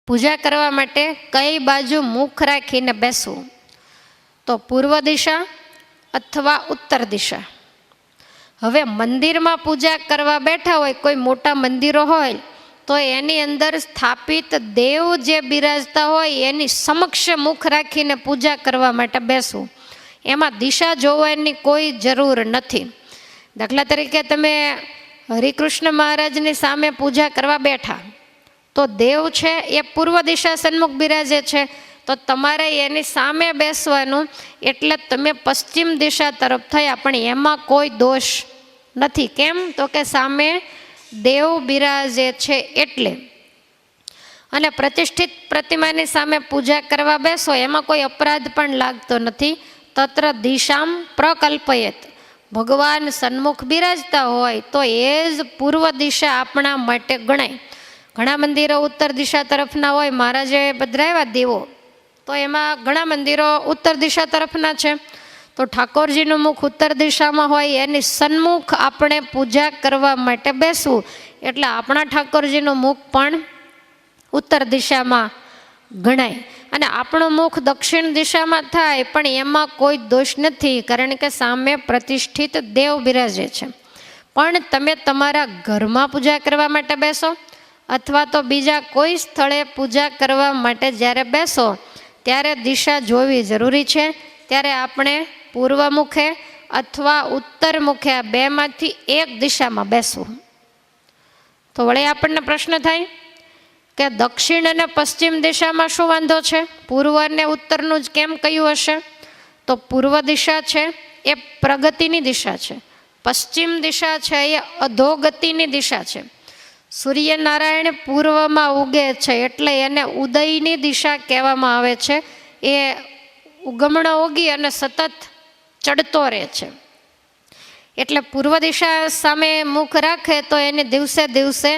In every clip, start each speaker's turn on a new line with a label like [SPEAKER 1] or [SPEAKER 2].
[SPEAKER 1] પૂજા કરવા માટે કઈ બાજુ મુખ રાખીને બેસવું? તો પૂર્વ દિશા અથવા ઉત્તર દિશા. હવે મંદિરમાં પૂજા કરવા બેઠા હોય, કોઈ મોટા મંદિરો હોય, તો એની અંદર સ્થાપિત દેવ જે બિરાજતા હોય એની સમક્ષ મુખ રાખીને પૂજા કરવા માટે બેસવું. એમાં દિશા જોવાની કોઈ જરૂર નથી. દાખલા તરીકે તમે હરિકૃષ્ણ મહારાજની સામે પૂજા કરવા બેઠા, તો દેવ છે એ પૂર્વ દિશા સન્મુખ બિરાજે છે, તો તમારે એની સામે બેસવાનું, એટલે તમે પશ્ચિમ દિશા તરફ થયા, પણ એમાં કોઈ દોષ નથી. કેમ? તો કે સામે દેવ બિરાજે છે એટલે. અને પ્રતિષ્ઠિત પ્રતિમાની સામે પૂજા કરવા બેસો એમાં કોઈ અપરાધ પણ લાગતો નથી. તત્ર દિશામ પ્રકલ્પયેત. ભગવાન સન્મુખ બિરાજતા હોય તો એ જ પૂર્વ દિશા આપણા માટે ગણાય. ઘણા મંદિરો ઉત્તર દિશા તરફના હોય, મહારાજે પધરાવ્યા દેવો, તો એમાં ઘણા મંદિરો ઉત્તર દિશા તરફના છે. તો ઠાકોરજીનું મુખ ઉત્તર દિશામાં હોય, એની સન્મુખ આપણે પૂજા કરવા માટે બેસવું, એટલે આપણા ઠાકોરજીનું મુખ પણ ઉત્તર દિશામાં ગણાય. અને આપણું મુખ દક્ષિણ દિશામાં થાય, પણ એમાં કોઈ દોષ નથી, કારણ કે સામે પ્રતિષ્ઠિત દેવ બિરાજે છે. પણ તમે તમારા ઘરમાં પૂજા કરવા માટે બેસો અથવા તો બીજા કોઈ સ્થળે પૂજા કરવા માટે જ્યારે બેસો ત્યારે દિશા જોવી જરૂરી છે. ત્યારે આપણે પૂર્વ મુખે અથવા ઉત્તર મુખે, આ બેમાંથી એક દિશામાં બેસવું. તો વળી આપણને પ્રશ્ન થાય કે દક્ષિણ અને પશ્ચિમ દિશામાં શું વાંધો છે? પૂર્વ અને ઉત્તરનું જ કેમ કહ્યું હશે? તો પૂર્વ દિશા છે એ પ્રગતિની દિશા છે, પશ્ચિમ દિશા છે એ અધોગતિની દિશા છે. સૂર્યનારાયણ પૂર્વમાં ઉગે છે એટલે એને ઉદયની દિશા કહેવામાં આવે છે. એ ઉગમણો ઉગી અને સતત ચડતો રહે છે. એટલે પૂર્વ દિશા સામે મુખ રાખે તો એને દિવસે દિવસે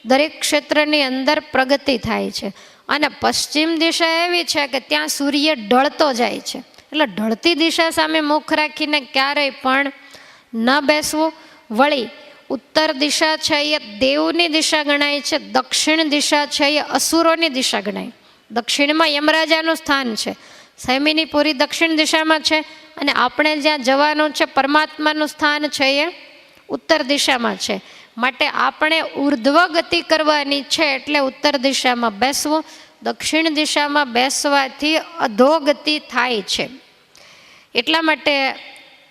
[SPEAKER 1] દરેક ક્ષેત્રની અંદર પ્રગતિ થાય છે. અને પશ્ચિમ દિશા એવી છે કે ત્યાં સૂર્ય ઢળતો જાય છે, એટલે ઢળતી દિશા સામે મુખ રાખીને ક્યારેય પણ ન બેસવું. વળી ઉત્તર દિશા છે એ દેવની દિશા ગણાય છે, દક્ષિણ દિશા છે એ અસુરોની દિશા ગણાય. દક્ષિણમાં યમરાજાનું સ્થાન છે, સૈમીની પૂરી દક્ષિણ દિશામાં છે, અને આપણે જ્યાં જવાનું છે પરમાત્માનું સ્થાન છે એ ઉત્તર દિશામાં છે. માટે આપણે ઉર્ધ્વ ગતિ કરવાની છે, એટલે ઉત્તર દિશામાં બેસવું. દક્ષિણ દિશામાં બેસવાથી અધોગતિ થાય છે. એટલા માટે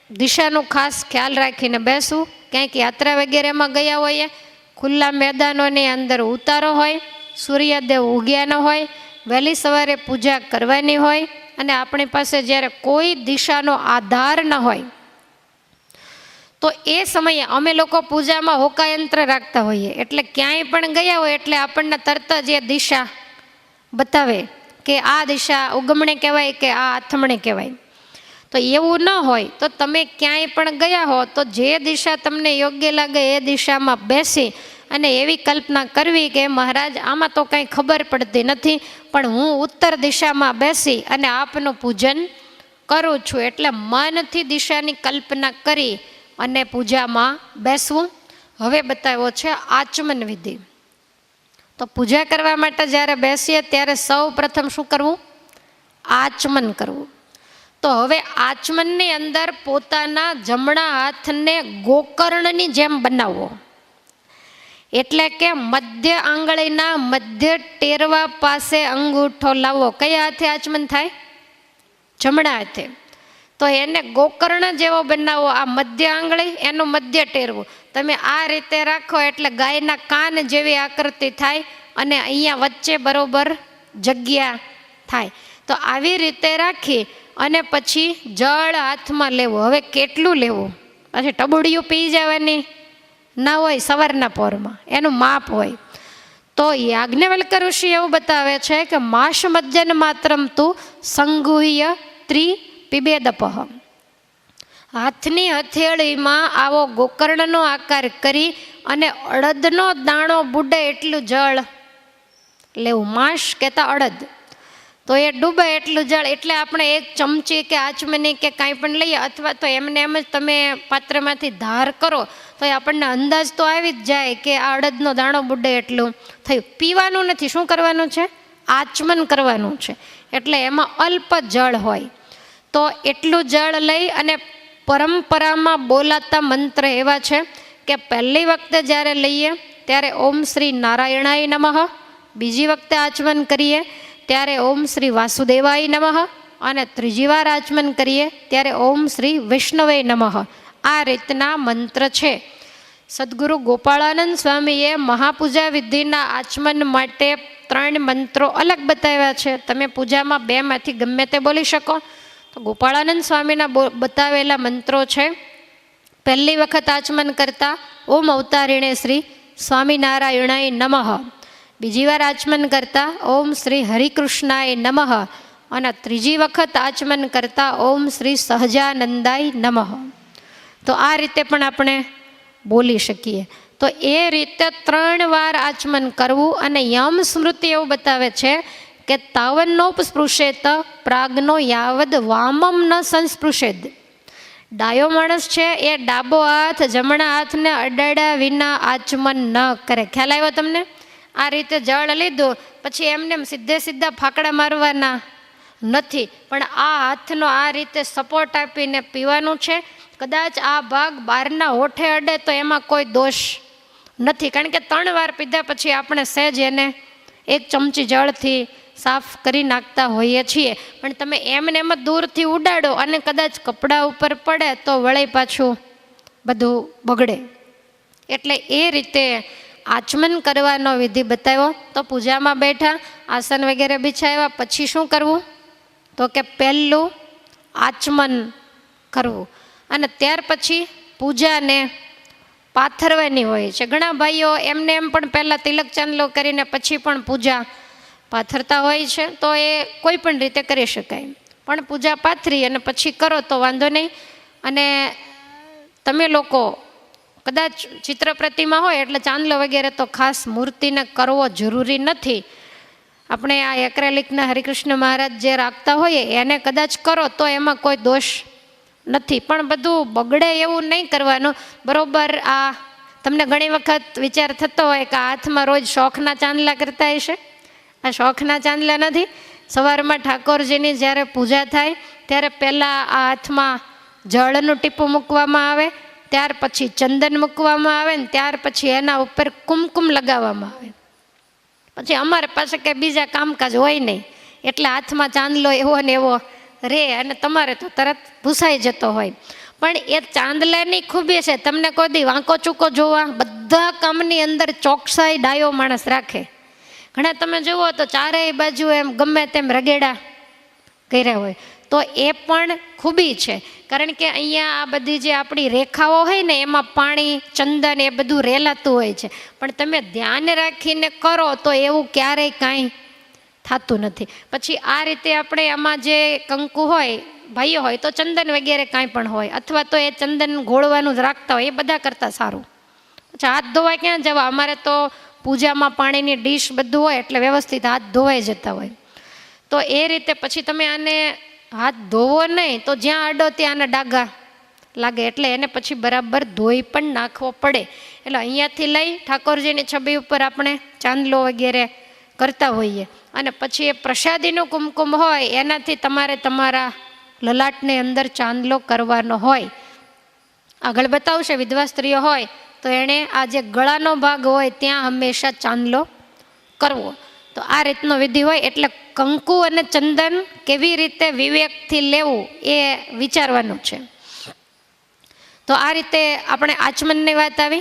[SPEAKER 1] દિશાનું ખાસ ખ્યાલ રાખીને બેસવું. ક્યાંક યાત્રા વગેરેમાં ગયા હોઈએ, ખુલ્લા મેદાનોની અંદર ઉતારો હોય, સૂર્યદેવ ઉગ્યા ન હોય, વહેલી સવારે પૂજા કરવાની હોય, અને આપણી પાસે જ્યારે કોઈ દિશાનો આધાર ન હોય, તો એ સમયે અમે લોકો પૂજામાં હોકાયંત્ર રાખતા હોઈએ. એટલે ક્યાંય પણ ગયા હોય એટલે આપણને તરત જ એ દિશા બતાવે કે આ દિશા ઉગમણે કહેવાય કે આ આથમણે કહેવાય. તો એવું ન હોય તો તમે ક્યાંય પણ ગયા હો તો જે દિશા તમને યોગ્ય લાગે એ દિશામાં બેસી અને એવી કલ્પના કરવી કે મહારાજ આમાં તો કંઈ ખબર પડતી નથી, પણ હું ઉત્તર દિશામાં બેસી અને આપનું પૂજન કરું છું. એટલે મનથી દિશાની કલ્પના કરી અને પૂજામાં બેસવું. હવે બતાવ્યો છે આચમન વિધિ. તો પૂજા કરવા માટે જ્યારે બેસીએ ત્યારે સૌ પ્રથમ શું કરવું? આચમન કરવું. તો હવે આચમનની અંદર પોતાના જમણા હાથને ગોકર્ણની જેમ બનાવવો. એટલે કે મધ્ય આંગળીના મધ્ય ટેરવા પાસે અંગૂઠો લાવવો. કયા હાથે આચમન થાય? જમણા હાથે. તો એને ગોકર્ણ જેવો બનાવો. આ મધ્ય આંગળી એનું મધ્ય ટેરવું તમે આ રીતે રાખો એટલે ગાયના કાન જેવી આકૃતિ થાય અને અહીંયા વચ્ચે બરોબર જગ્યા થાય. તો આવી રીતે રાખી અને પછી જળ હાથમાં લેવું. હવે કેટલું લેવું? પછી ટબુડિયું પી જવાની ના હોય સવારના પોરમાં, એનું માપ હોય. તો યાજ્ઞવલ્ક્ય ઋષિ એવું બતાવે છે કે માસ મજ્જન માત્રમ તું સંગુહ્ય પીબેદપહ. હાથની હથેળીમાં આવો ગોકર્ણનો આકાર કરી અને અડદનો દાણો બુડે એટલું જળ લેવું. માસ કહેતા અડદ, તો એ ડૂબે એટલું જળ. એટલે આપણે એક ચમચી કે આચમની કે કાંઈ પણ લઈએ, અથવા તો એમને એમ જ તમે પાત્રમાંથી ધાર કરો તો એ આપણને અંદાજ તો આવી જ જાય કે આ અડદનો દાણો બુડે એટલું થયું. પીવાનું નથી. શું કરવાનું છે? આચમન કરવાનું છે, એટલે એમાં અલ્પ જળ હોય. તો એટલું જળ લઈ અને પરંપરામાં બોલાતા મંત્ર એવા છે કે પહેલી વખતે જ્યારે લઈએ ત્યારે ઓમ શ્રી નારાયણાય નમઃ, બીજી વખતે આચમન કરીએ ત્યારે ઓમ શ્રી વાસુદેવાય નમઃ, અને ત્રીજી વાર આચમન કરીએ ત્યારે ઓમ શ્રી વિષ્ણવે નમઃ. આ રીતના મંત્ર છે. સદગુરુ ગોપાળાનંદ સ્વામીએ મહાપૂજા વિધિના આચમન માટે 3 મંત્રો અલગ બતાવ્યા છે. તમે પૂજામાં 2માંથી ગમે તે બોલી શકો. તો ગોપાળાનંદ સ્વામીના બતાવેલા મંત્રો છે, પહેલી વખત આચમન કરતા ઓમ અવતારિણે શ્રી સ્વામિનારાયણાય નમઃ, બીજી વાર આચમન કરતા ઓમ શ્રી હરિકૃષ્ણાય નમઃ, અને ત્રીજી વખત આચમન કરતા ઓમ શ્રી સહજાનંદાય નમઃ. તો આ રીતે પણ આપણે બોલી શકીએ. તો એ રીતે 3 વાર આચમન કરવું. અને યમ સ્મૃતિ એવું બતાવે છે કે તાવન્નોપસ્પૃશેત પ્રાગનો યાવદ વામમ ન સંસ્પૃશેદ. ડાયો માણસ છે એ ડાબો હાથ જમણા હાથને અડાડ્યા વિના આચમન ન કરે. ખ્યાલ આવ્યો તમને? આ રીતે જળ લીધું પછી એમને સીધા ફાકડા મારવાના નથી, પણ આ હાથનો આ રીતે સપોર્ટ આપીને પીવાનું છે. કદાચ આ ભાગ બહારના હોઠે અડે તો એમાં કોઈ દોષ નથી, કારણ કે 3 વાર પીધા પછી આપણે સહેજ એને 1 ચમચી જળથી સાફ કરી નાખતા હોઈએ છીએ. પણ તમે એમને એમ દૂરથી ઉડાડો અને કદાચ કપડા ઉપર પડે તો વળે પાછું બધું બગડે. એટલે એ રીતે આચમન કરવાનો વિધિ બતાવ્યો. તો પૂજામાં બેઠા, આસન વગેરે બિછાવ્યા પછી શું કરવું? તો કે પહેલું આચમન કરવું, અને ત્યાર પછી પૂજાને પાથરવાની હોય છે. ઘણા ભાઈઓ એમને એમ પણ પહેલાં તિલક ચાંદલો કરીને પછી પણ પૂજા પાથરતા હોય છે. તો એ કોઈ પણ રીતે કરી શકાય, પણ પૂજા પાથરી અને પછી કરો તો વાંધો નહીં. અને તમે લોકો કદાચ ચિત્ર પ્રતિમા હોય એટલે ચાંદલો વગેરે તો ખાસ મૂર્તિને કરવો જરૂરી નથી. આપણે આ એક્રેલિકના હરિકૃષ્ણ મહારાજ જે રાખતા હોઈએ એને કદાચ કરો તો એમાં કોઈ દોષ નથી, પણ બધું બગડે એવું નહીં કરવાનું. બરોબર, આ તમને ઘણી વખત વિચાર થતો હોય કે હાથમાં રોજ શોખના ચાંદલા કરતા હશે. આ શોખના ચાંદલા નથી. સવારમાં ઠાકોરજીની જ્યારે પૂજા થાય ત્યારે પહેલાં આ હાથમાં જળનું ટીપું મૂકવામાં આવે, ત્યાર પછી ચંદન મૂકવામાં આવે, ને ત્યાર પછી એના ઉપર કુમકુમ લગાવવામાં આવે. પછી અમારે પાસે કંઈ બીજા કામકાજ હોય નહીં એટલે હાથમાં ચાંદલો એવો ને એવો રે, અને તમારે તો તરત ભૂસાઈ જતો હોય. પણ એ ચાંદલાની ખૂબી છે, તમને કોઈ દી વાંકો ચૂકો જોવા? બધા કામની અંદર ચોકસાઈ ડાયો માણસ રાખે. ઘણા તમે જુઓ તો ચારેય બાજુ એમ ગમે તેમ રગેડા કર્યા હોય, તો એ પણ ખૂબી છે. કારણ કે અહીંયા આ બધી જે આપણી રેખાઓ હોય ને એમાં પાણી, ચંદન એ બધું રેલાતું હોય છે. પણ તમે ધ્યાન રાખીને કરો તો એવું ક્યારેય કાંઈ થતું નથી. પછી આ રીતે આપણે આમાં જે કંકુ હોય, ભાઈઓ હોય તો ચંદન વગેરે કાંઈ પણ હોય, અથવા તો એ ચંદન ઘોળવાનું જ રાખતા હોય, એ બધા કરતાં સારું. પછી હાથ ધોવા ક્યાં જવા? અમારે તો પૂજામાં પાણીની ડીશ બધું હોય એટલે વ્યવસ્થિત હાથ ધોવાઈ જતા હોય. તો એ રીતે પછી તમે આને હાથ ધોવો નહીં તો જ્યાં અડો ત્યાં આના ડાઘા લાગે, એટલે એને પછી બરાબર ધોઈ પણ નાખવો પડે. એટલે અહીંયાથી લઈ ઠાકોરજીની છબી ઉપર આપણે ચાંદલો વગેરે કરતા હોઈએ, અને પછી એ પ્રસાદીનું કુમકુમ હોય એનાથી તમારે તમારા લલાટની અંદર ચાંદલો કરવાનો હોય. આગળ બતાવશે, વિધવા સ્ત્રીઓ હોય તો એણે આ જે ગળાનો ભાગ હોય ત્યાં હંમેશા ચાંદલો કરવો. તો આ રીતનો વિધિ હોય. એટલે કંકુ અને ચંદન કેવી રીતે વિવેકથી લેવું એ વિચારવાનું છે. તો આ રીતે આપણે આચમનની વાત આવી.